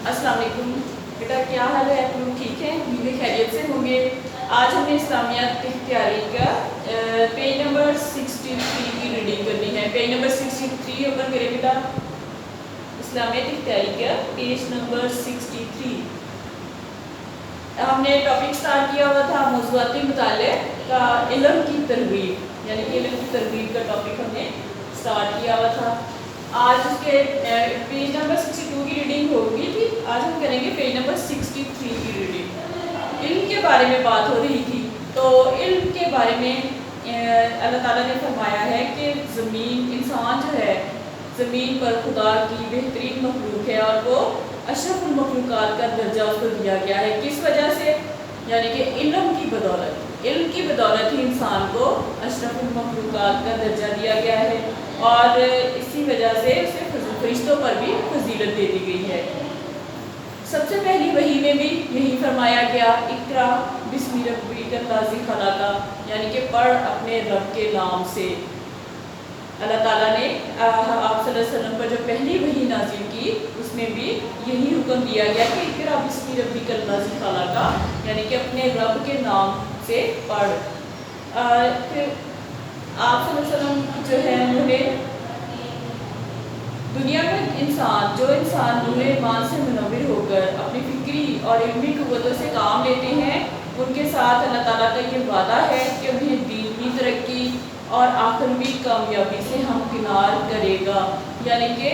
अस्सलाम वालेकुम बेटा, क्या हाल है? आप लोग ठीक हैं? उम्मीद खैरियत से होंगे। आज हमें इस्लामियात इख्तियारी का पेज नंबर 63 की रीडिंग करनी है। पेज नंबर 63 ओपन करें बेटा। इस्लामियात इख्तियारी का पेज नंबर 63। हमने टॉपिक स्टार्ट किया हुआ था मौज़ूआती मुताले का इल्म की तरगीब, यानी कि इल्म की तरगीब का टॉपिक हमने स्टार्ट किया हुआ था। आज उसके पेज नंबर 62 की रीडिंग होगी थी। आज हम करेंगे पेज नंबर 63 की रीडिंग। इल्म के बारे में बात हो रही थी, तो इल्म के बारे में अल्लाह ताला ने फरमाया है कि ज़मीन, इंसान जो है ज़मीन पर खुदा की बेहतरीन मखलूक है और वो अशरफुल मखलूक़ात का दर्जा उसको दिया गया है। किस वजह से? यानी कि इल्म की बदौलत। इल्म की बदौलत ही इंसान को अशरफुल मखलूक़ात का दर्जा दिया गया है और इसी वजह से उसे फरिश्तों पर भी फजीलत दे दी गई है। सबसे पहली वही में भी यही फरमाया गया, इक़रा बिस्मि रब्बिकल लज़ी खलक़, यानी कि पढ़ अपने रब के नाम से। अल्लाह ताला ने आप सल्लल्लाहु अलैहि वसल्लम पर जो पहली वही नाज़िल की, उसमें भी यही हुक्म दिया गया कि इक़रा बिस्मि रब्बिकल लज़ी खलक़, यानी कि अपने रब के नाम से पढ़। फिर आप सल्लल्लाहु अलैहि वसल्लम जो है उन्होंने दुनिया में जो इंसान नूर ईमान से मुनव्विर होकर अपनी फ़िक्री और इल्मी क़ुव्वतों से काम लेते हैं, उनके साथ अल्लाह ताला का ये वादा है कि उन्हें दीनी तरक्की और आखिरवी कामयाबी से हमकिनार करेगा। यानी कि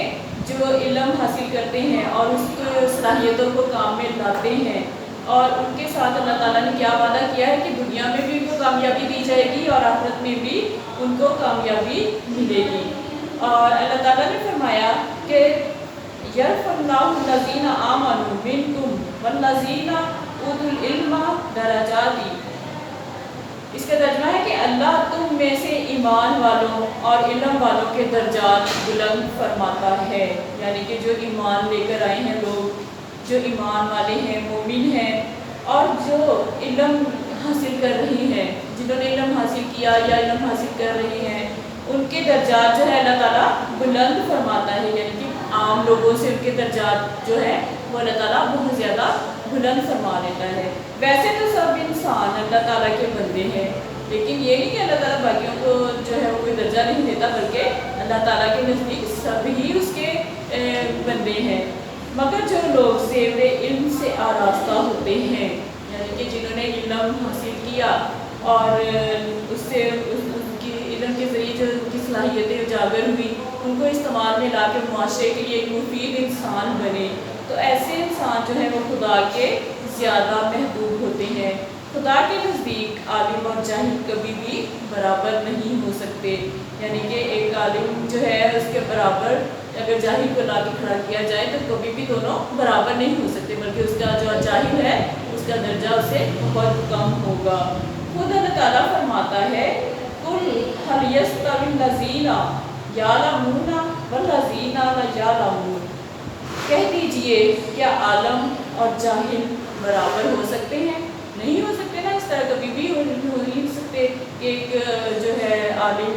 जो इल्म हासिल करते हैं और उसकी सलाहियतों को काम में लाते हैं, और उनके साथ अल्लाह ताला ने क्या वादा किया है कि दुनिया में भी उनको कामयाबी दी जाएगी और आखिरत में भी उनको कामयाबी मिलेगी। और अल्लाह ताला ने फरमाया कि यरफ़अल्लाहु लज़ीना आमनू मिनकुम वल्लज़ीना उतुल इल्मा दरजाती। इसका तर्जुमा है कि अल्लाह तुम में से ईमान वालों और इल्म वालों के दर्जात बुलंद फरमाता है। यानी कि जो ईमान लेकर आए हैं लोग, जो ईमान वाले हैं, मोमिन हैं, और जो इल्म हासिल कर रही हैं, जिन्होंने इल्म हासिल किया या इल्म हासिल कर रही हैं, उनके दर्जात जो है अल्लाह ताला बुलंद फरमाता है। यानी कि आम लोगों से उनके दर्जात जो है वो अल्लाह ताला बहुत ज़्यादा बुलंद फरमा देता है। वैसे तो सब इंसान अल्लाह ताला के बंदे हैं, लेकिन ये नहीं कि अल्लाह ताला बाकियों को जो है वो कोई दर्जा नहीं देता, बल्कि अल्लाह ताला के नज़दीक सब ही उसके बंदे हैं। मगर जो लोग ज़ेवरे इल्म से आरास्ता होते हैं, यानी कि जिन्होंने इल्म हासिल किया और उससे उसकी इल्म के ज़रिए जो उनकी सलाहियतें उजागर हुई, उनको इस्तेमाल में ला के मुआशरे के लिए एक मुफीद इंसान बने, तो ऐसे इंसान जो है वो खुदा के ज़्यादा महबूब होते हैं। खुदा के नज़दीक आलिम और जाहिल कभी भी बराबर नहीं हो सकते। यानी कि एक आलिम जो है उसके बराबर अगर जाहिल को ला के खड़ा किया जाए तो कभी भी दोनों बराबर नहीं हो सकते, बल्कि उसका जो जाहिल है उसका दर्जा उससे बहुत कम होगा। खुद अल्लाह ताला फरमाता है, कुल हल यस्तविल लज़ीना यालमूना वल्लज़ीना ला यालमून। कह दीजिए, क्या आलम और जाहिल बराबर हो सकते हैं? नहीं हो सकते ना। इस तरह कभी भी हो नहीं सकते। एक जो है आलिम,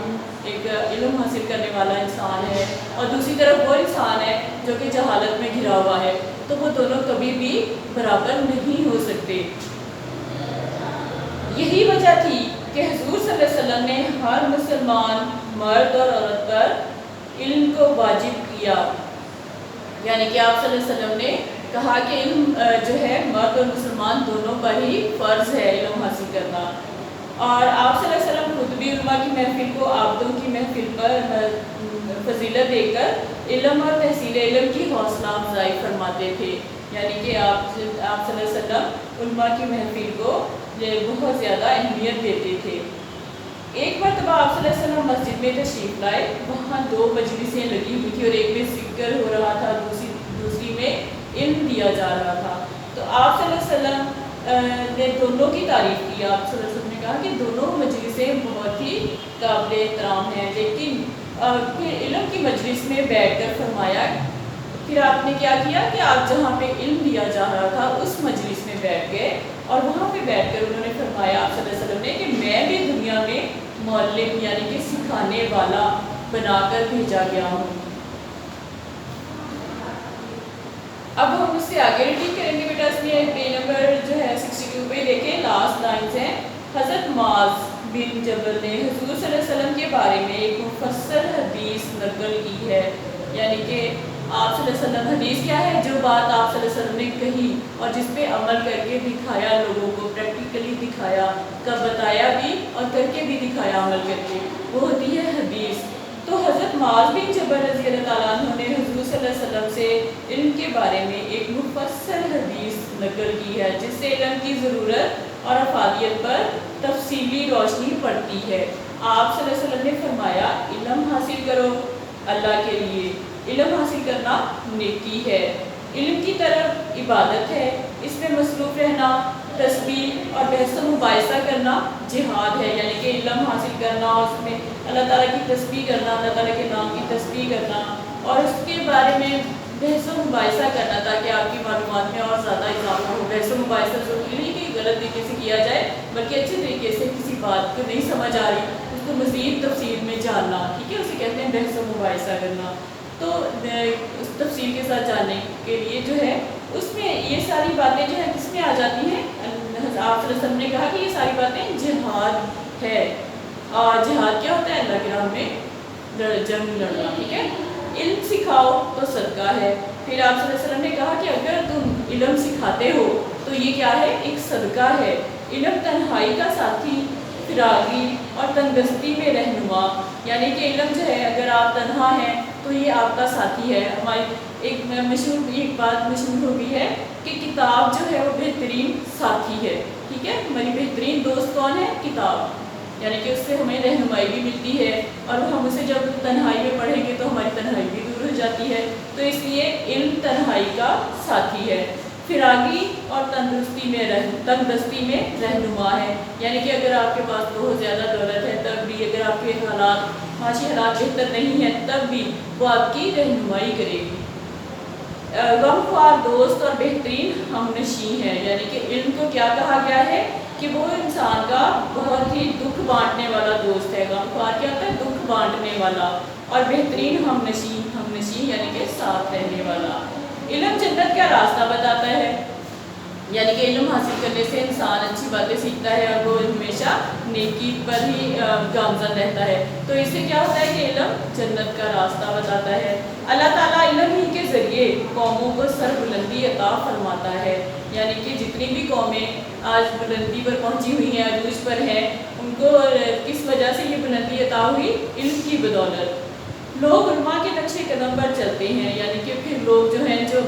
एक इल्म हासिल करने वाला इंसान है और दूसरी तरफ वो इंसान है जो कि जहालत में घिरा हुआ है, तो वो दोनों कभी भी बराबर नहीं हो सकते। यही वजह थी कि हुज़ूर सल्लल्लाहु अलैहि वसल्लम ने हर मुसलमान मर्द और औरत पर इल्म को वाजिब किया। यानी कि आप सल्लल्लाहु अलैहि वसल्लम ने कहा कि इल्म जो है मर्द और मुसलमान दोनों पर ही फ़र्ज़ है इल्म हासिल करना। और आप सल्लल्लाहु अलैहि वसल्लम खुद भी उलमा की महफिल को आबदों की महफिल पर फजीलत देकर इल्म और तहसील इल्म की हौसला अफजाई फरमाते थे। यानी कि आप सल्लल्लाहु अलैहि वसल्लम उलमा की महफिल को बहुत ज़्यादा अहमियत देते थे। एक मरतबा आप सल्लल्लाहु अलैहि वसल्लम मस्जिद में तशरीफ़ लाए, वहाँ 2 मजलिसें लगी हुई थी और एक में ज़िक्र हो रहा था, दूसरी में इल्म दिया जा रहा था। तो आप सल्लल्लाहु अलैहि वसल्लम ने दोनों की तारीफ़ की। आप सल्लल्लाहु अलैहि वसल्लम ने कहा कि दोनों मजलिसें बहुत ही काबिल एहतराम हैं, लेकिन फिर इल्म की मजलिस में बैठकर फरमाया, फिर आपने क्या किया कि आप जहाँ पे इल्म दिया जा रहा था उस मजलिस में बैठ गए और वहाँ पे बैठकर उन्होंने फरमाया आप सल्लल्लाहु अलैहि वसल्लम ने कि मैं भी दुनिया में मौल्लिम यानी कि सिखाने वाला बनाकर भेजा गया हूँ। अब हम उससे आगे रीडिंग करेंगे बेटा। इसमें पेज नंबर जो है 62 पे देखें, लास्ट लाइन्स हैं। हज़रत मुआज़ बिन जबल ने हुज़ूर सल्लल्लाहु अलैहि वसल्लम के बारे में एक मुफस्सल हदीस नकल की है, यानी कि आप सल्लल्लाहु अलैहि वसल्लम, हदीस क्या है, जो बात आप सल्लल्लाहु अलैहि वसल्लम ने कही और जिस पे अमल करके दिखाया, लोगों को प्रैक्टिकली दिखाया, कब बताया भी और करके भी दिखाया अमल करके, वो होती है हदीस। तो हज़रत मुआज़ बिन जबल रज़ी अल्लाह ताला अन्हु ने हुज़ूर सल्लल्लाहु अलैहि वसल्लम से इल्म के बारे में एक मुफस्सल हदीस नकल की है, जिससे इल्म की ज़रूरत और अफादियत पर तफसीली रोशनी पड़ती है। आप सल्लल्लाहु अलैहि वसल्लम ने फरमाया, इल्म हासिल करो अल्लाह के लिए, इल्म हासिल करना नेकी है, इल्म की तरफ इबादत है, इसमें मसरूफ़ रहना, तस्बीह और बहस मुबाहिसा करना जिहाद है, यानी कि इल्म हासिल करना और उसमें अल्लाह ताला की तस्बीह करना, अल्लाह ताला के नाम की तस्बीह करना और उसके बारे में बहस मुबाहिसा करना, ताकि आपकी मालूमात में और ज़्यादा इजाफा हो। बहस मुबाहिसा ज़रूरी नहीं कि गलत तरीके से किया जाए, बल्कि अच्छे तरीके से किसी बात को नहीं समझ आ रही उसको मज़ीद तफसील में जानना, ठीक है, उसे कहते हैं बहस मुबाहिसा करना। तो उस तफसील के साथ जानने के लिए जो है उसमें ये सारी बातें जो है किसमें आ जाती हैं, आप ने कहा कि ये सारी बातें जिहाद है। और जिहाद क्या होता है, अल्लाह के राह में जंग लड़ना, ठीक है। इल्म सिखाओ तो सदका है। फिर आप सल्लल्लाहु अलैहि वसल्लम ने कहा कि अगर तुम इल्म सिखाते हो तो ये क्या है, एक सदका है। इल्म तन्हाई का साथी, फिरागी और तंगदस्ती में रहनुमा, यानी कि इल्म जो है अगर आप तन्हा हैं तो ये आपका साथी है। हमारी एक बात मशहूर हो गई है कि किताब जो है वो बेहतरीन साथी है, ठीक है। हमारी बेहतरीन दोस्त कौन है, किताब, यानी कि उससे हमें रहनुमाई भी मिलती है और हम उसे जब तन्हाई में पढ़ेंगे तो हमारी तन्हाई भी दूर हो जाती है। तो इसलिए इल्म तन्हाई का साथी है। फिरागी और तंगदस्ती में रहनुमा है, यानी कि अगर आपके पास बहुत ज़्यादा दौलत है तब भी, अगर आपके हालात माशी हालात बेहतर नहीं है तब भी वो आपकी रहनुमाई करेगी। गमख्वार दोस्त और बेहतरीन हमनशी है, यानी कि इल्म को क्या कहा गया है कि वो इंसान का बहुत ही दुख बांटने वाला दोस्त है। गमख्वार क्या होता है, दुख बांटने वाला, और बेहतरीन हमनशी यानी कि साथ रहने वाला। इल्म जन्नत का रास्ता बताता है, यानी कि इल्म हासिल करने से इंसान अच्छी बातें सीखता है और वो हमेशा नेकी पर ही गामजन रहता है। तो इससे क्या होता है कि इल्म जन्नत का रास्ता बताता है। अल्लाह ताला इल्म ही के ज़रिए कौमों को सरबुलंदी अता फरमाता है, यानी कि जितनी भी कौमें आज बुलंदी पर पहुंची हुई हैं, अरूज पर हैं, उनको किस वजह से ये बुलंदी अता हुई, इल्म की बदौलत। लोग उलमा के नक्शे कदम पर चलते हैं, यानी कि फिर लोग जो हैं, जो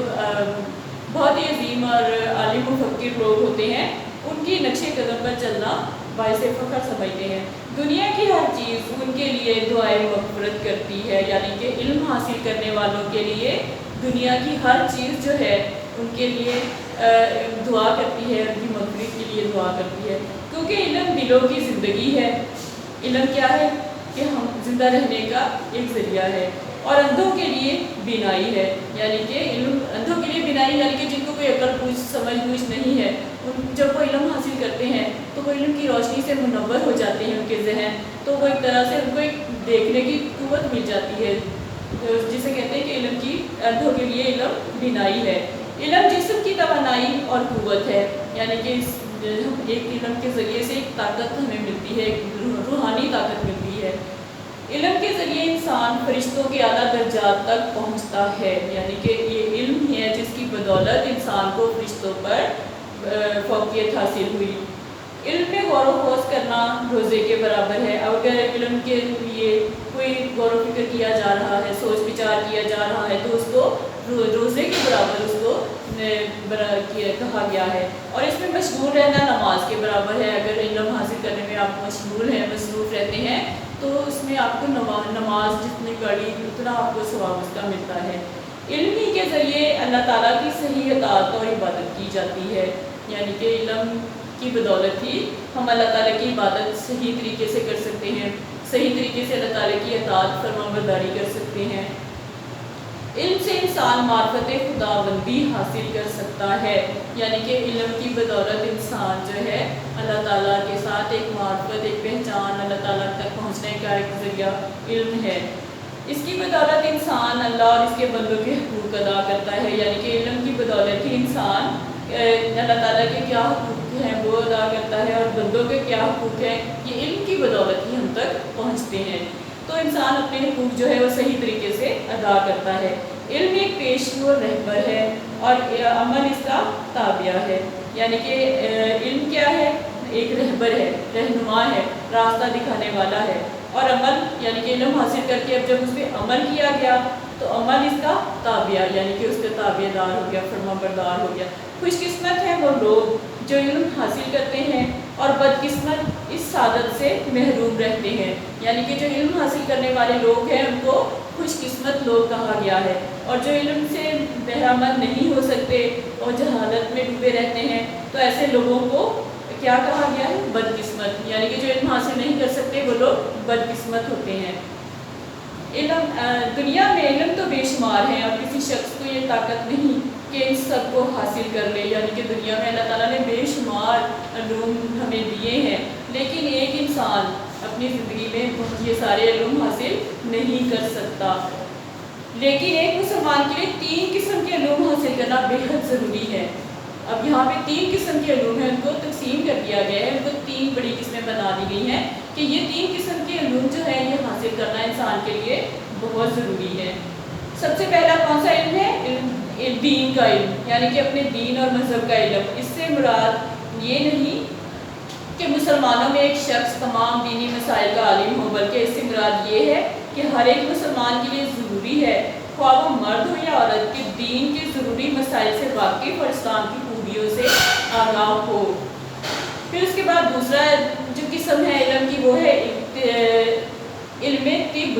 बहुत ही अजीम और आलिम मुफक्किर लोग होते हैं, उनकी नक्शे कदम पर चलना बाइसे फ़ख्र समझते हैं। दुनिया की हर चीज़ उनके लिए दुआए मग़फ़िरत करती है, यानी कि इल्म हासिल करने वालों के लिए दुनिया की हर चीज़ जो है उनके लिए दुआ करती है, उनकी मग़फ़िरत के लिए दुआ करती है, क्योंकि इल्म दिलों की ज़िंदगी है। इल्म क्या है कि हम जिंदा रहने का एक ज़रिया है। और अंधों के लिए बिनाई है, यानी कि इल्म अंधों के लिए बिनाई, यानी कि जिनको कोई अकल पूछ समझ बूझ नहीं है, उन जब वो इल्म हासिल करते हैं तो वो इल्म की रोशनी से मुनव्वर हो जाते हैं उनके जहन, तो वो एक तरह से उनको एक देखने की कुव्वत मिल जाती है, जिसे कहते हैं कि इल्म की, अंधों के लिए इल्म बिनाई है। इल्म जिस्म की तवानाई और कुव्वत है, यानी कि एक इल्म के ज़रिए से एक ताकत हमें मिलती है, एक रूहानी ताकत मिलती है। इल्म के ज़रिए इंसान फरिश्तों के आला दर्जात तक पहुँचता है, यानी कि ये इल्म ही है जिसकी बदौलत इंसान को फरिश्तों पर फौकियत हासिल हुई। इल्म में गौर व खोज करना रोज़े के बराबर है। अगर इल्म के लिए कोई गौर व फिक्र किया जा रहा है, सोच विचार किया जा रहा है, तो उसको रोज़े के बराबर उसको कहा गया है। और इसमें मशगूल रहना नमाज के बराबर है। अगर इल्म हासिल करने में आप मशगूल हैं, मसरूफ़ रहते हैं, तो उसमें आपको नमाज जितनी पढ़ी उतना आपको सवाब उसका मिलता है। इल्म ही के ज़रिए अल्लाह ताला की सही इताअत और इबादत की जाती है, यानी कि इल्म की बदौलत ही हम अल्लाह ताला की इबादत सही तरीके से कर सकते हैं, सही तरीके से अल्लाह ताला की इताअत फरमाबरदारी कर सकते हैं। इल्म से इंसान मार्फत खुदाबंदी हासिल कर सकता है, यानी कि इल्म की बदौलत इंसान जो है अल्लाह ताला के साथ एक मार्फत, एक पहचान, अल्लाह ताला तक पहुँचने का एक ज़रिया इल्म है। इसकी बदौलत इंसान अल्लाह और इसके बंदों के हुकूक अदा करता है, यानी कि इल्म की बदौलत بدولت ہی انسان اللہ تعالیٰ کے کیا حقوق ہیں وہ ادا کرتا ہے اور بندوں کے کیا حقوق ہیں یہ علم کی بدولت ہی ہم تک پہنچتے ہیں. تو انسان اپنے حقوق جو ہے وہ صحیح طریقے سے ادا کرتا ہے. علم ایک پیشگو رہبر ہے اور عمل اس کا تابع ہے. یعنی کہ علم کیا ہے؟ ایک رہبر ہے، رہنما ہے، راستہ دکھانے والا ہے. اور عمل یعنی کہ علم حاصل کر کے اب جب اس پہ عمل کیا گیا تو عمل اس کا تابع یعنی کہ اس کا تابع دار ہو گیا، فرما بردار ہو گیا. خوش قسمت ہیں وہ لوگ جو علم حاصل کرتے ہیں اور بدقسمت اس سعادت سے محروم رہتے ہیں. یعنی کہ جو علم حاصل کرنے والے لوگ ہیں ان کو خوش قسمت لوگ کہا گیا ہے، اور جو علم سے بہرامند نہیں ہو سکتے اور جہالت میں ڈوبے رہتے ہیں تو ایسے لوگوں کو کیا کہا گیا ہے؟ بدقسمت. یعنی کہ جو علم حاصل نہیں کر سکتے وہ لوگ بدقسمت ہوتے ہیں. علم دنیا میں علم تو بے شمار ہیں اور کسی شخص کو یہ طاقت نہیں کہ ان سب کو حاصل کر لے. یعنی کہ دنیا میں اللہ تعالیٰ نے بے شمار علوم ہمیں دیے ہیں، لیکن ایک انسان اپنی زندگی میں یہ سارے علوم حاصل نہیں کر سکتا. لیکن ایک مسلمان کے لیے 3 قسم کے علوم حاصل کرنا بے حد ضروری ہے. اب یہاں پہ 3 قسم کے علوم ہیں، ان کو تقسیم کر دیا گیا ہے، ان کو 3 بڑی قسمیں بنا دی گئی ہیں کہ یہ 3 قسم کے علوم جو ہے یہ حاصل کرنا انسان کے لیے بہت ضروری ہے. سب سے پہلا کون سا علم ہے؟ دین کا علم، یعنی کہ اپنے دین اور مذہب کا علم. اس سے مراد یہ نہیں کہ مسلمانوں میں ایک شخص تمام دینی مسائل کا عالم ہو، بلکہ اس سے مراد یہ ہے کہ ہر ایک مسلمان کے لیے ضروری ہے، خواہ وہ مرد ہو یا عورت، کہ دین کے ضروری مسائل سے واقف اور اسلام کی خوبیوں سے آگاہ ہو. پھر اس کے بعد دوسرا جو قسم ہے علم کی وہ ہے علم طب.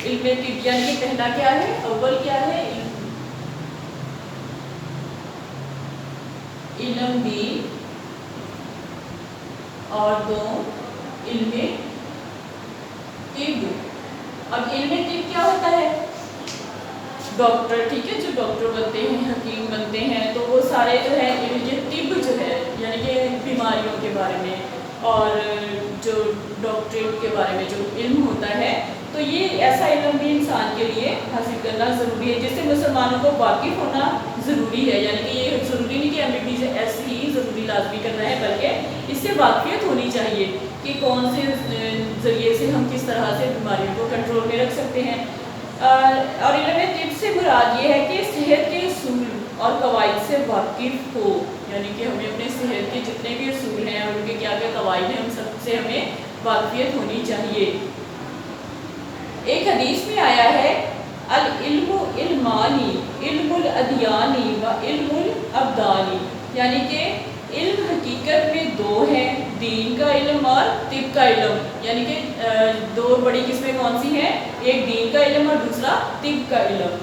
علم طب یعنی کہ پہلا کیا ہے؟ اول کیا ہے؟ علم دین اور 2 علم طب. اب علم طب کیا ہوتا ہے؟ ڈاکٹر، ٹھیک ہے، جو ڈاکٹر بنتے ہیں، حکیم بنتے ہیں، تو وہ سارے جو ہے یہ طب جو ہے یعنی کہ بیماریوں کے بارے میں اور جو ڈاکٹریٹ کے بارے میں جو علم ہوتا ہے، تو یہ ایسا علم بھی انسان کے لیے حاصل کرنا ضروری ہے جس سے مسلمانوں کو واقف ہونا ضروری ہے. یعنی کہ یہ ضروری نہیں کہ MBBS ایسے ہی ضروری لازمی کرنا ہے، بلکہ اس سے واقفیت ہونی چاہیے کہ کون سے ذریعے سے ہم کس طرح سے بیماریوں کو کنٹرول میں رکھ سکتے ہیں. اور علم طب سے مراد یہ ہے کہ صحت کے اصول اور قواعد سے واقف ہو. یعنی کہ ہمیں اپنے صحت کے جتنے بھی اصول ہیں اور ان کے کیا کیا قواعد ہیں ان سب سے ہمیں واقفیت ہونی چاہیے. ایک حدیث میں آیا ہے العلم علمانی، علم الادیانی و علم الابدانی. یعنی کہ علم حقیقت میں 2 ہیں، دین کا علم اور طب کا علم. یعنی کہ 2 بڑی قسمیں کون سی ہیں؟ ایک دین کا علم اور دوسرا طب کا علم.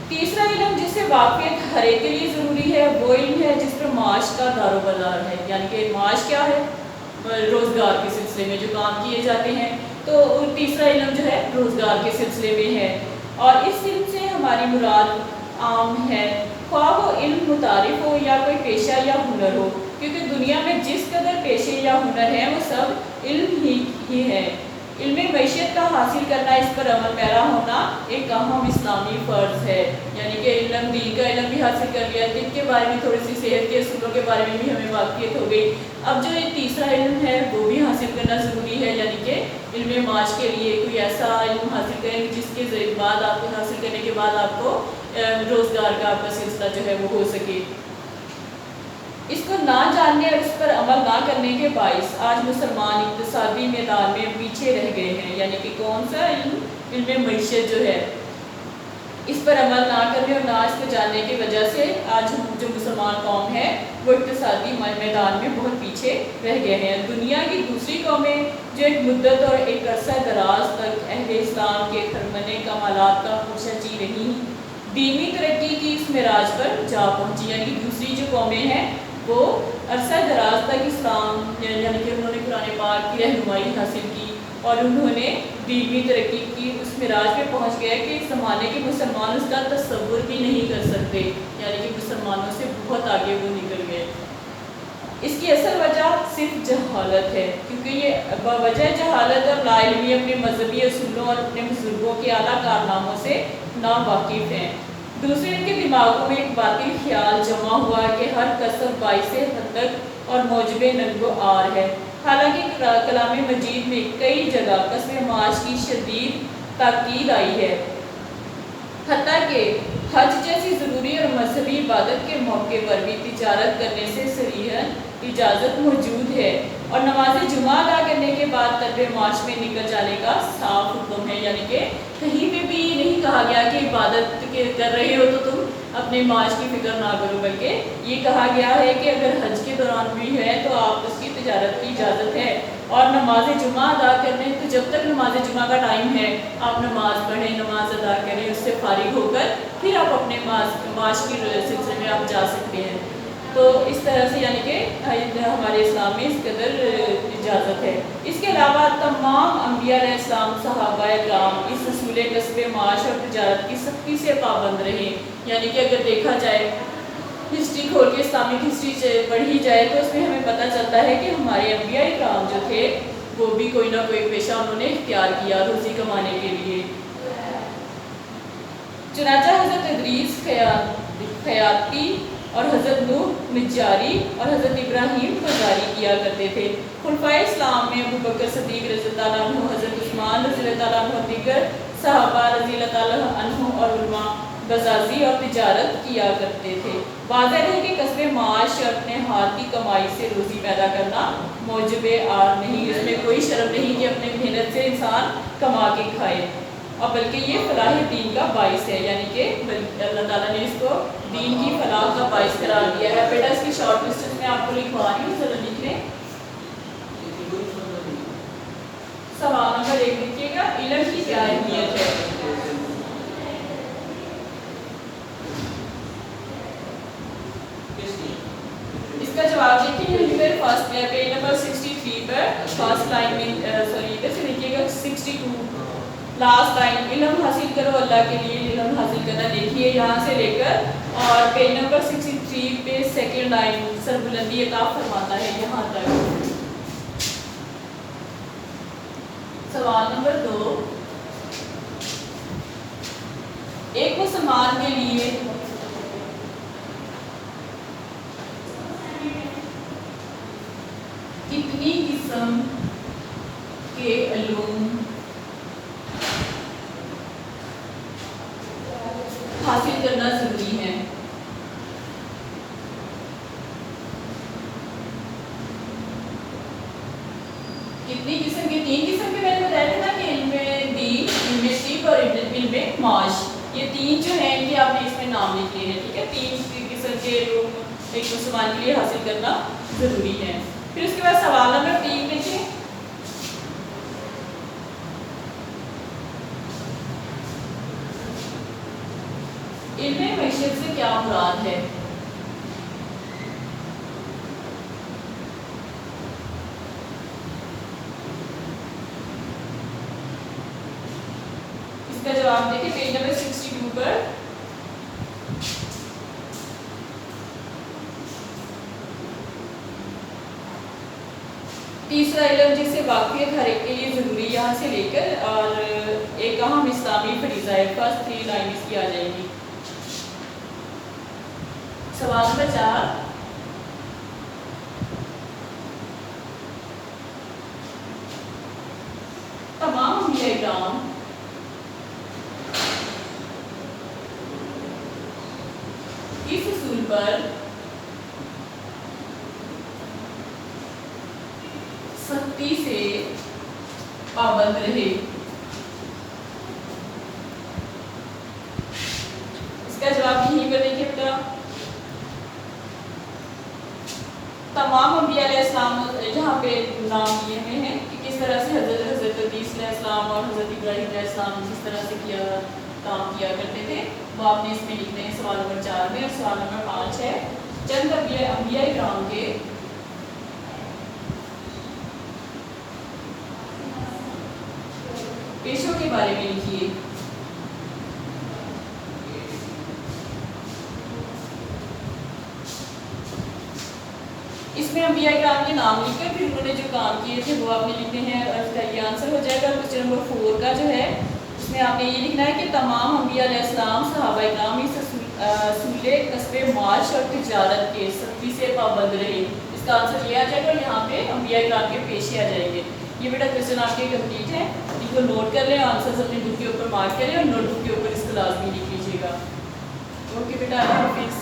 تیسرا علم جس سے واقفیت ہر ایک کے لیے ضروری ہے وہ علم ہے جس پر معاش کا دار و مدار ہے. یعنی کہ معاش کیا ہے؟ روزگار کے سلسلے میں جو کام کیے جاتے ہیں، تو تیسرا علم جو ہے روزگار کے سلسلے میں ہے. اور اس علم سے ہماری مراد عام ہے، خواہ وہ علم متعارف ہو یا کوئی پیشہ یا ہنر ہو، کیونکہ دنیا میں جس قدر پیشے یا ہنر ہیں وہ سب علم ہی ہے. علم معیشت کا حاصل کرنا، اس پر عمل پیرا ہونا ایک اہم اسلامی فرض ہے. یعنی کہ علم دین کا علم بھی حاصل کر لیا، طب کے بارے میں تھوڑی سی، صحت کے اصولوں کے بارے میں بھی ہمیں واقفیت ہو گئی. اب جو یہ تیسرا علم ہے وہ بھی حاصل کرنا ضروری ہے. یعنی کہ علم معاش کے لیے کوئی ایسا علم حاصل کریں جس کے ذریعے بعد آپ کو حاصل کرنے کے بعد آپ کو روزگار کا آپ کا سلسلہ جو ہے وہ ہو سکے. اس کو نہ جاننے اور اس پر عمل نہ کرنے کے باعث آج مسلمان اقتصادی میدان میں پیچھے رہ گئے ہیں. یعنی کہ کون سا علم؟ علم معیشت جو ہے، اس پر عمل نہ کرنے اور نہ اس کو جاننے کی وجہ سے آج جو مسلمان قوم ہے وہ اقتصادی میدان میں بہت پیچھے رہ گئے ہیں. دنیا کی دوسری قومیں جو ایک مدت اور ایک عرصہ دراز تک اہل اسلام کے خرمن کمالات کا خوشہ چی رہی، دینی ترقی کی اس معراج پر جا پہنچی. یعنی کہ دوسری جو قومیں ہیں وہ عرصہ دراز تک اسلام یعنی کہ انہوں نے قرآن پاک کی رہنمائی حاصل کی اور انہوں نے دینی ترقی کی اس معراج پہ پہنچ گئے کہ اس زمانے کے مسلمان اس کا تصور بھی نہیں کر سکتے. یعنی کہ مسلمانوں سے بہت آگے وہ نکل گئے. اس کی اصل وجہ صرف جہالت ہے، کیونکہ یہ بوجہ جہالت اور لا علمی اپنے مذہبی اصولوں اور اپنے بزرگوں کے اعلیٰ کارناموں سے نا واقف ہیں. दूसरे, इनके दिमागों में एक बातिल ख्याल जमा हुआ कि हर कसब बाइस हदक और मौजब नंगो आर है। हालांकि कलाम मजीद में कई जगह कसब माश की शदीद ताकीद आई है, हत्ता कि हज जैसी ज़रूरी और मजहबी इबादत के मौके पर भी तिजारत करने से सरीहन इजाज़त मौजूद है, और नमाज जुमा अदा करने के बाद तलब माश में निकल जाने का साफ हुक्म है। यानी कि कहीं पे भी ये नहीं कहा गया कि इबादत के कर रहे हो तो तुम अपने माश की फ़िक्र ना करो, बल्कि ये कहा गया है कि अगर हज के दौरान भी है तो आप उसकी तिजारत की इजाज़त है। और नमाज जुमा अदा करने, तो जब तक नमाज जुमा का टाइम है आप नमाज पढ़ें, नमाज अदा करें, उससे फारिग होकर फिर आप अपने माश की सिलसिले में आप जा सकते हैं। तो इस तरह से यानी कि हमारे इस्लाम में इस कदर इजाज़त है। इसके अलावा तमाम अम्बिया अलैहिस्सलाम, सहाबाए किराम इस असूल कसब माश और तिजारत की सख्ती से पाबंद रहे। यानी कि अगर देखा जाए, हिस्ट्री खोल के इस्लामिक हिस्ट्री पढ़ी जाए तो उसमें हमें पता चलता है कि हमारे अम्बिया किराम जो थे वो भी कोई ना कोई पेशा उन्होंने इख्तियार किया रोज़ी कमाने के लिए। चुनांचे हज़रत इदरीस खयाती और हज़रत नूह निजारी और हज़रत इब्राहीम फजारी किया करते थे। खुलफाए इस्लाम में अबू बकर सिद्दीक़ रज़ियल्लाहु अन्हु, हज़रत उस्मान रज़ियल्लाहु अन्हु, दीगर सहाबा रज़ियल्लाहु अन्हु और उलमा बज़ाज़ी और तिजारत किया करते थे। वाज़ेह है कि कसब माश अपने हाथ की कमाई से रोज़ी पैदा करना मौजब आर नहीं, इसमें कोई शर्म नहीं कि अपने मेहनत से इंसान कमा के खाए, और बल्कि ये फलाह दीन का बाइस है। यानी कि अल्लाह ताला ने इसको दीन की फलाह का बाइस करार दिया है। बेटा इसकी शॉर्ट लिस्ट में आपको लिखवा रही हूँ, ज़रा लिख लें। सवाल नंबर 1 लिखिएगा, इल्म की क्या अहमियत है। इसका जवाब देखिए फर्स्ट पेज नंबर 63 पर फर्स्ट लाइन में, सॉरी इधर से लिखिएगा 62 लास्ट लाइन, इल्म हासिल करो अल्लाह के लिए, इल्म हासिल करना देखिए यहाँ से लेकर, और पेज नंबर 63 पे सेकंड लाइन सरबुलंदी अता फरमाता है यहाँ तक। सवाल नंबर 2, एक मुसलमान के लिए कितनी किस्म के इल्म हासिल करना जरूरी है। कितनी किस्म के, 3 किस्म के मैंने बताया था ना कि इल्म दीन, इल्म सिर्फ और इल्म माश, ये 3 जो हैं इनके आपने इसमें नाम लिखे हैं, ठीक है। 3 किस्म के इल्म एक मुसलमान के लिए हासिल करना जरूरी है। फिर उसके बाद सवाल नंबर 3 देखिए, इल्म मईशत से क्या मुराद है। इसका जवाब देखिए पेज नंबर 62 पर। तीसरा इल्म जिससे वाक़ियत हर एक के लिए ज़रूरी, यहाँ से लेकर और एक अहम इस्लामी फरीज़ा है। फर्स्ट 3 लाइन इसकी आ जाएगी। सवाल नंबर 4, तमाम अम्बिया किराम इस उसूल पर सख्ती से पाबंद रहे। इसका जवाब यहीं पर देखिए बेटा, तमाम अम्बिया अलैहिस्सलाम जहाँ पे नाम लिए हुए हैं कि किस तरह से हज़रत इदरीस अलैहिस्सलाम और हज़रत इब्राहीम अलैहिस्सलाम जिस तरह से काम किया करते थे वो आपने इसमें लिखते हैं सवाल नंबर 4 में। और सवाल नंबर 5 है, चंद अम्बिया किराम के पेशों के बारे में लिखिए। इसमें अम्बिया किराम के नाम लिखकर फिर उन्होंने जो काम किए थे वो आपने लिखने हैं, और इसका ये आंसर हो जाएगा। क्वेश्चन नंबर 4 का जो है इसमें आपने ये लिखना है कि तमाम अम्बिया अलैहिस्सलाम, सहाबा किराम इस सूले कस्बे माश और तिजारत के सख्ती से पाबंद रहे। इसका आंसर ये आ जाएगा और यहाँ पे अंबिया इकराम के पेशे आ जाएंगे। ये बेटा क्वेश्चन आपके कंप्लीट है, इनको नोट कर लें, आंसर अपने बुक के ऊपर मार्क करें और नोटबुक के ऊपर इसको लाजमी लिख लीजिएगा। ओके बेटा, अल्लाह हाफिज़।